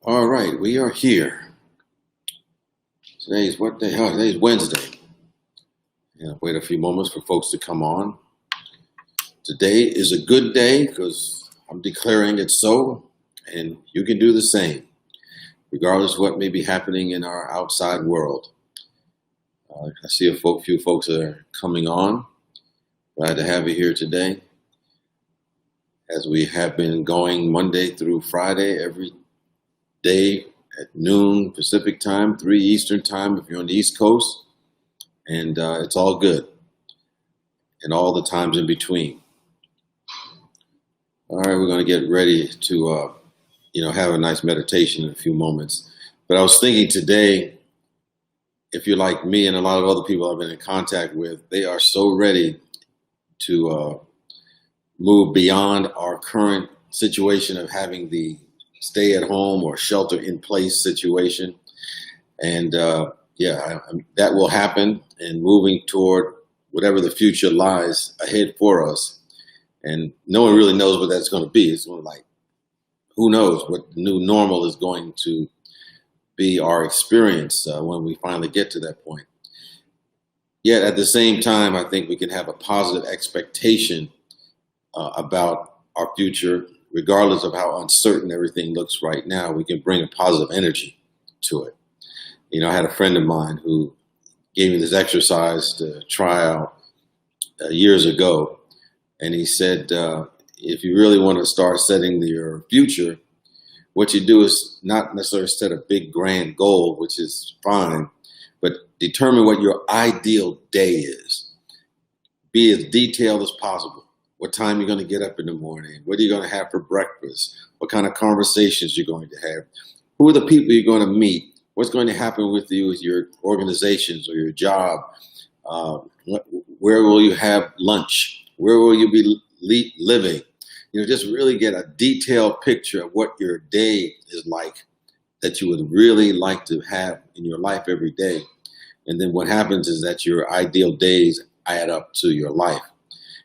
All right, we are here. Today's what day? Oh, today's Wednesday. Wait a few moments for folks to come on. Today is a good day because I'm declaring it so, and you can do the same, regardless of what may be happening in our outside world. I see few folks that are coming on. Glad to have you here today, as we have been going Monday through Friday every day at noon Pacific time, 3 Eastern time if you're on the East Coast, and it's all good, and all the times in between. All right, we're going to get ready to, have a nice meditation in a few moments. But I was thinking today, if you're like me and a lot of other people I've been in contact with, they are so ready to move beyond our current situation of having the stay at home or shelter in place situation. And that will happen, and moving toward whatever the future lies ahead for us. And no one really knows what that's going to be. It's sort of like, who knows what the new normal is going to be our experience when we finally get to that point. Yet at the same time, I think we can have a positive expectation about our future, regardless of how uncertain everything looks right now. We can bring a positive energy to it. I had a friend of mine who gave me this exercise to try out years ago. And he said, if you really want to start setting your future, what you do is not necessarily set a big grand goal, which is fine, but determine what your ideal day is. Be as detailed as possible. What time you're going to get up in the morning? What are you going to have for breakfast? What kind of conversations you're going to have? Who are the people you're going to meet? What's going to happen with you with your organizations or your job? Where will you have lunch? Where will you be living? Just really get a detailed picture of what your day is like that you would really like to have in your life every day. And then what happens is that your ideal days add up to your life.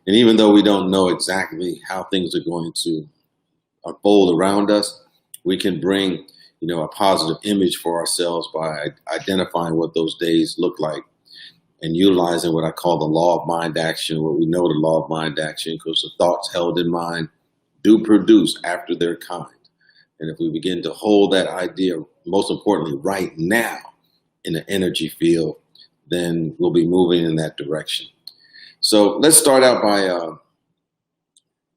And even though we don't know exactly how things are going to unfold around us, we can bring, a positive image for ourselves by identifying what those days look like and utilizing what I call the law of mind action. What we know the law of mind action, because the thoughts held in mind do produce after their kind. And if we begin to hold that idea, most importantly, right now in the energy field, then we'll be moving in that direction. So let's start out by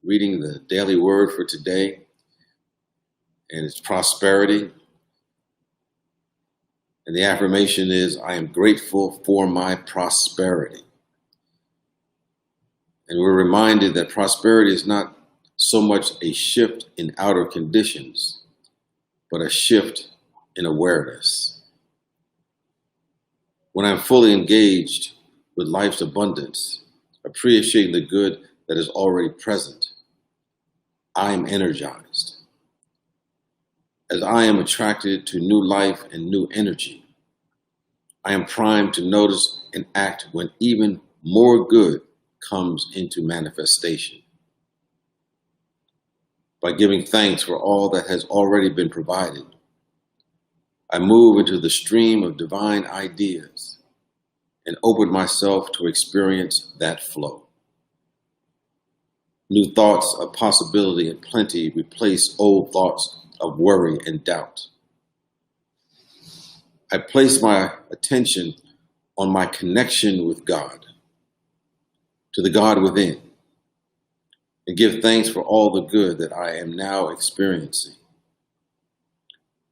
reading the daily word for today, and it's prosperity. And the affirmation is, I am grateful for my prosperity. And we're reminded that prosperity is not so much a shift in outer conditions, but a shift in awareness. When I'm fully engaged with life's abundance, appreciating the good that is already present, I am energized. As I am attracted to new life and new energy, I am primed to notice and act when even more good comes into manifestation. By giving thanks for all that has already been provided, I move into the stream of divine ideas and open myself to experience that flow. New thoughts of possibility and plenty replace old thoughts of worry and doubt. I place my attention on my connection with God, to the God within, and give thanks for all the good that I am now experiencing.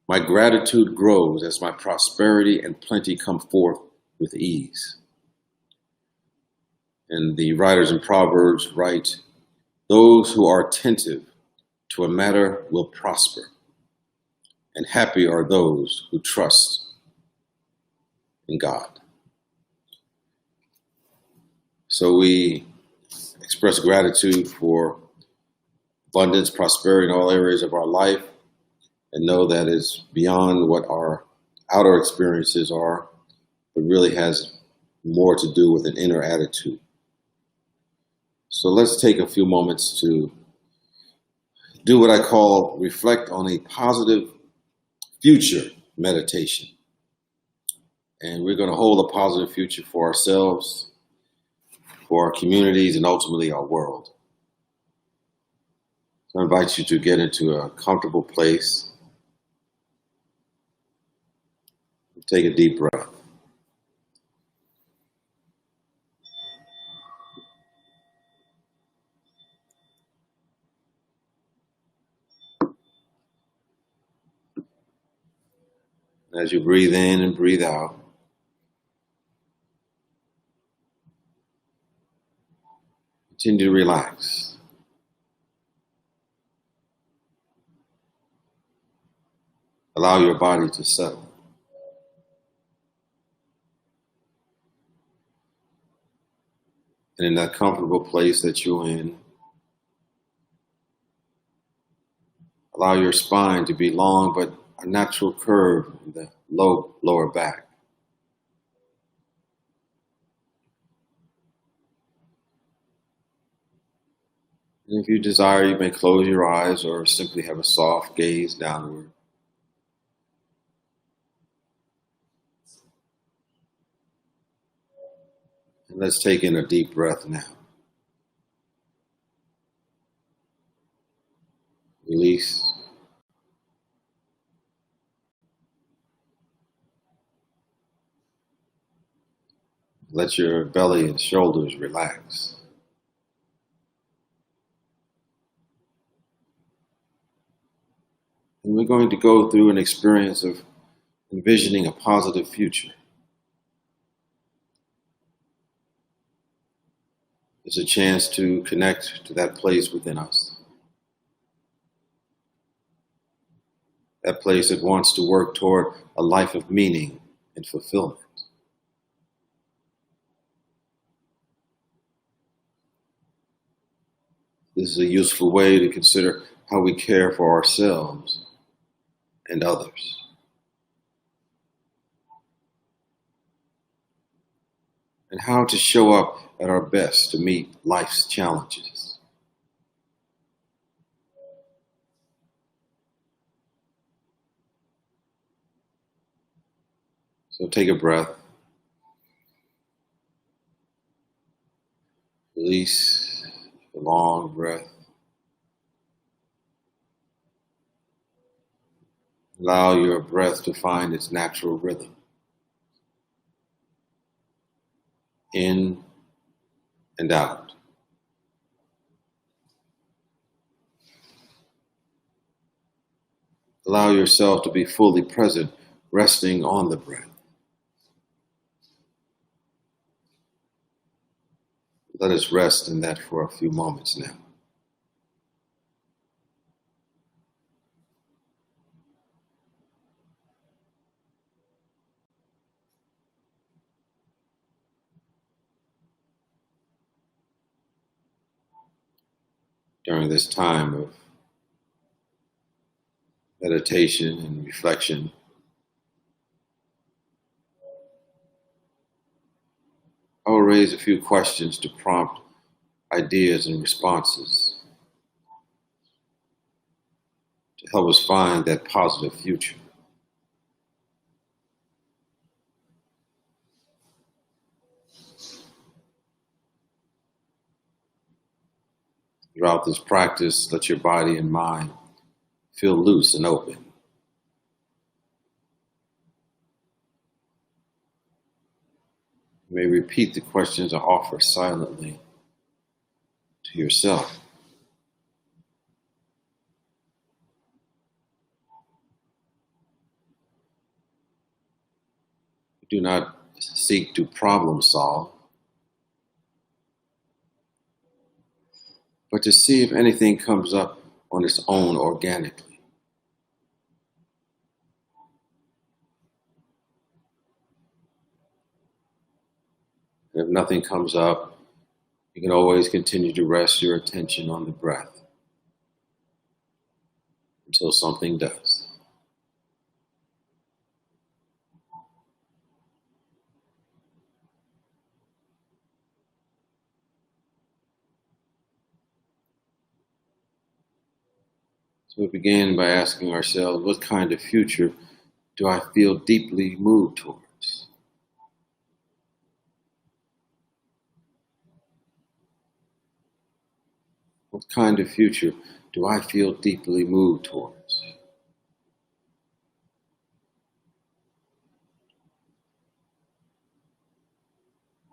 My gratitude grows as my prosperity and plenty come forth with ease. And the writers in Proverbs write, those who are attentive to a matter will prosper, and happy are those who trust in God. So we express gratitude for abundance, prosperity in all areas of our life, and know that it's beyond what our outer experiences are, but really has more to do with an inner attitude. So let's take a few moments to do what I call reflect on a positive future meditation. And we're going to hold a positive future for ourselves, for our communities, and ultimately our world. So I invite you to get into a comfortable place. Take a deep breath. As you breathe in and breathe out, continue to relax. Allow your body to settle. And in that comfortable place that you're in, allow your spine to be long but a natural curve in the lower back. And if you desire, you may close your eyes or simply have a soft gaze downward. And let's take in a deep breath now. Release. Let your belly and shoulders relax. And we're going to go through an experience of envisioning a positive future. It's a chance to connect to that place within us. That place that wants to work toward a life of meaning and fulfillment. This is a useful way to consider how we care for ourselves and others. And how to show up at our best to meet life's challenges. So take a breath. Release a long breath. Allow your breath to find its natural rhythm. In and out. Allow yourself to be fully present, resting on the breath. Let us rest in that for a few moments now. During this time of meditation and reflection, I will raise a few questions to prompt ideas and responses to help us find that positive future. Throughout this practice, let your body and mind feel loose and open. You may repeat the questions or offer silently to yourself. Do not seek to problem solve, but to see if anything comes up on its own organically. And if nothing comes up, you can always continue to rest your attention on the breath until something does. So we begin by asking ourselves, what kind of future do I feel deeply moved towards? What kind of future do I feel deeply moved towards?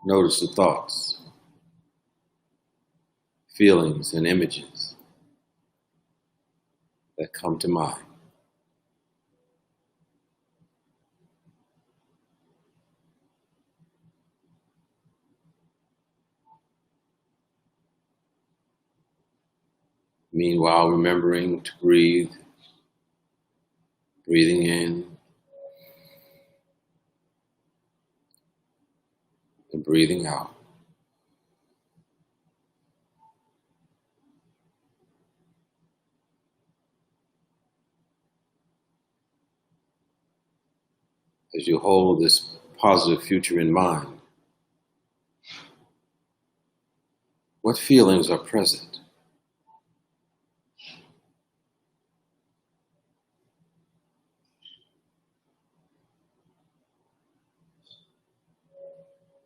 Notice the thoughts, feelings, and images that come to mind. Meanwhile, remembering to breathe, breathing in and breathing out. As you hold this positive future in mind, what feelings are present?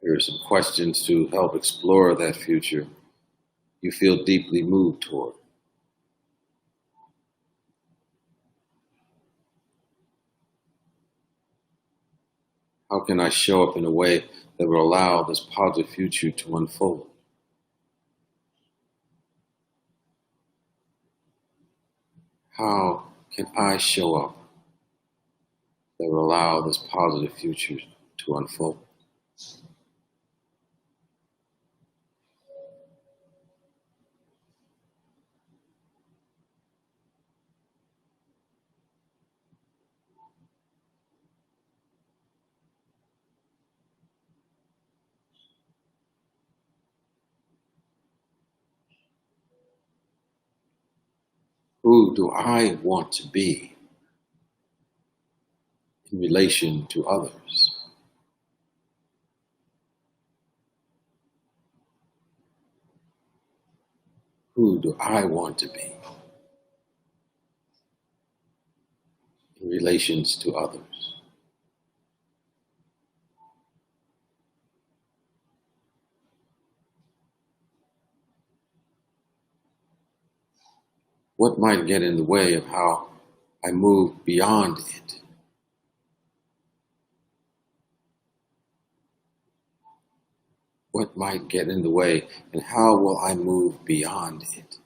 Here are some questions to help explore that future you feel deeply moved toward. How can I show up in a way that will allow this positive future to unfold? How can I show up that will allow this positive future to unfold? Who do I want to be in relation to others? Who do I want to be in relations to others? What might get in the way of how I move beyond it? What might get in the way, and how will I move beyond it?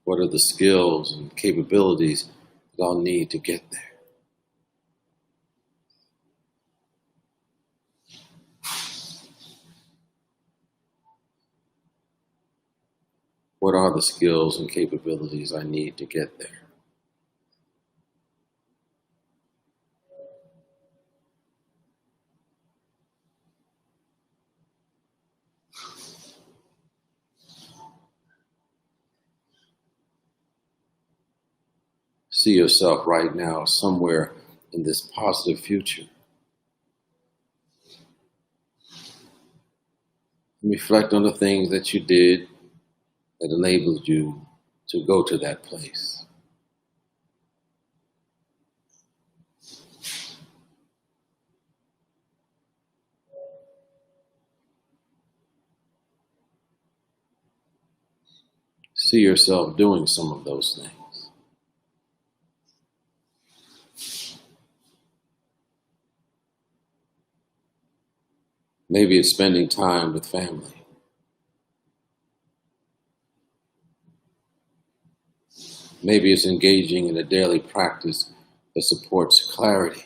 What are the skills and capabilities that I'll need to get there? What are the skills and capabilities I need to get there? See yourself right now somewhere in this positive future. Reflect on the things that you did that enabled you to go to that place. See yourself doing some of those things. Maybe it's spending time with family. Maybe it's engaging in a daily practice that supports clarity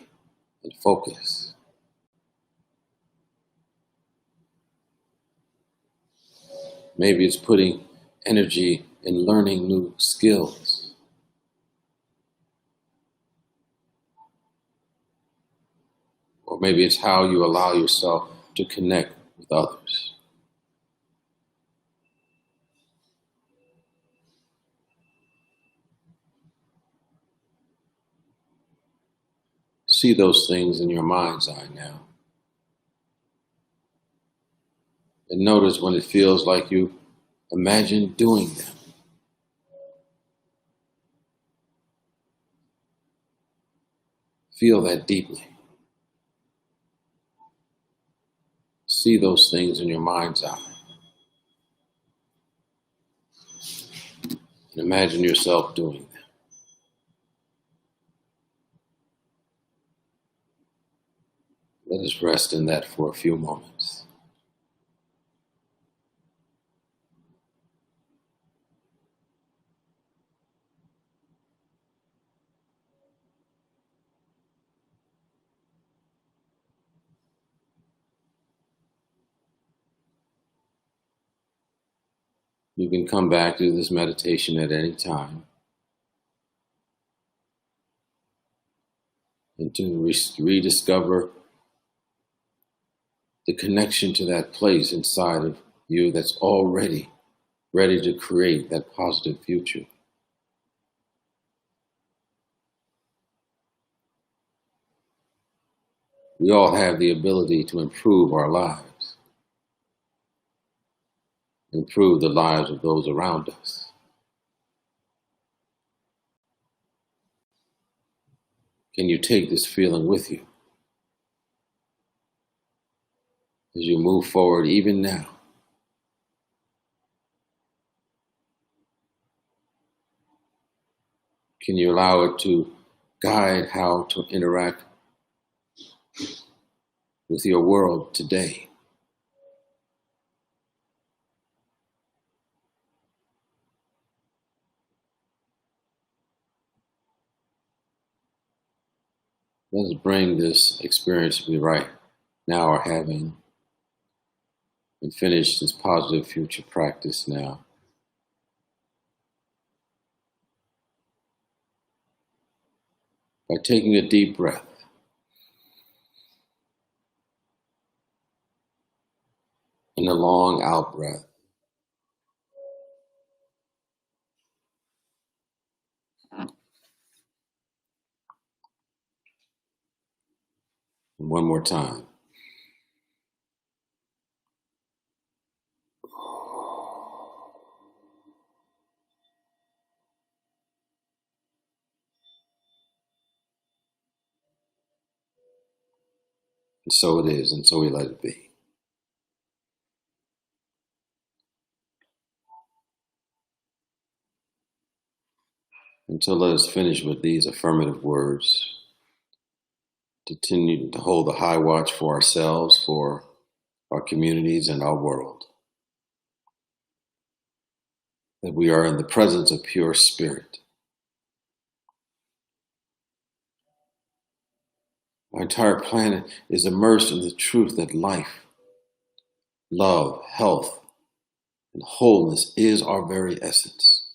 and focus. Maybe it's putting energy in learning new skills. Or maybe it's how you allow yourself to connect with others. See those things in your mind's eye now. And notice when it feels like you imagine doing them. Feel that deeply. See those things in your mind's eye. And imagine yourself doing them. Let us rest in that for a few moments. You can come back to this meditation at any time and to rediscover the connection to that place inside of you that's already ready to create that positive future. We all have the ability to improve our lives, improve the lives of those around us. Can you take this feeling with you as you move forward even now? Can you allow it to guide how to interact with your world today? Let's bring this experience we right now are having and finish this positive future practice now. By taking a deep breath. And a long out breath. And one more time. And so it is, and so we let it be. And so let us finish with these affirmative words. Continue to hold the high watch for ourselves, for our communities, and our world. That we are in the presence of pure spirit. Our entire planet is immersed in the truth that life, love, health, and wholeness is our very essence.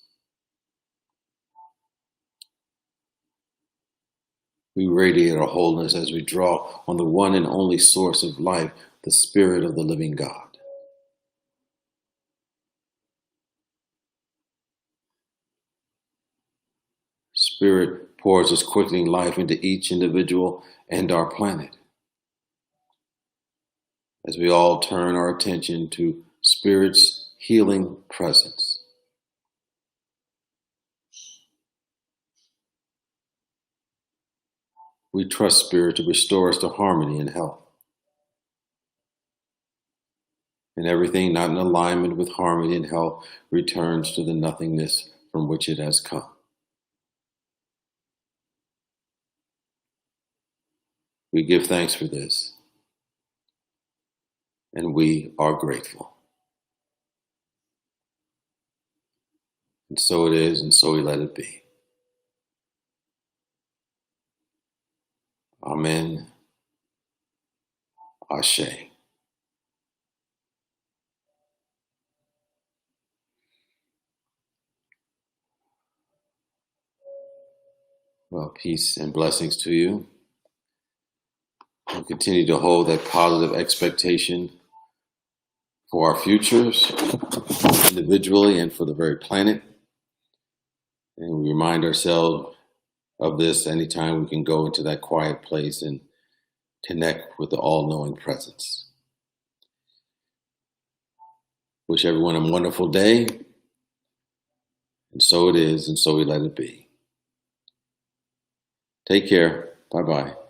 We radiate our wholeness as we draw on the one and only source of life, the Spirit of the living God. Spirit pours its quickening life into each individual and our planet. As we all turn our attention to Spirit's healing presence. We trust Spirit to restore us to harmony and health. And everything not in alignment with harmony and health returns to the nothingness from which it has come. We give thanks for this, and we are grateful. And so it is, and so we let it be. Amen. Ashe. Well, peace and blessings to you. We'll continue to hold that positive expectation for our futures, individually and for the very planet. And we remind ourselves of this anytime we can go into that quiet place and connect with the all-knowing presence. Wish everyone a wonderful day, and so it is, and so we let it be. Take care. Bye-bye.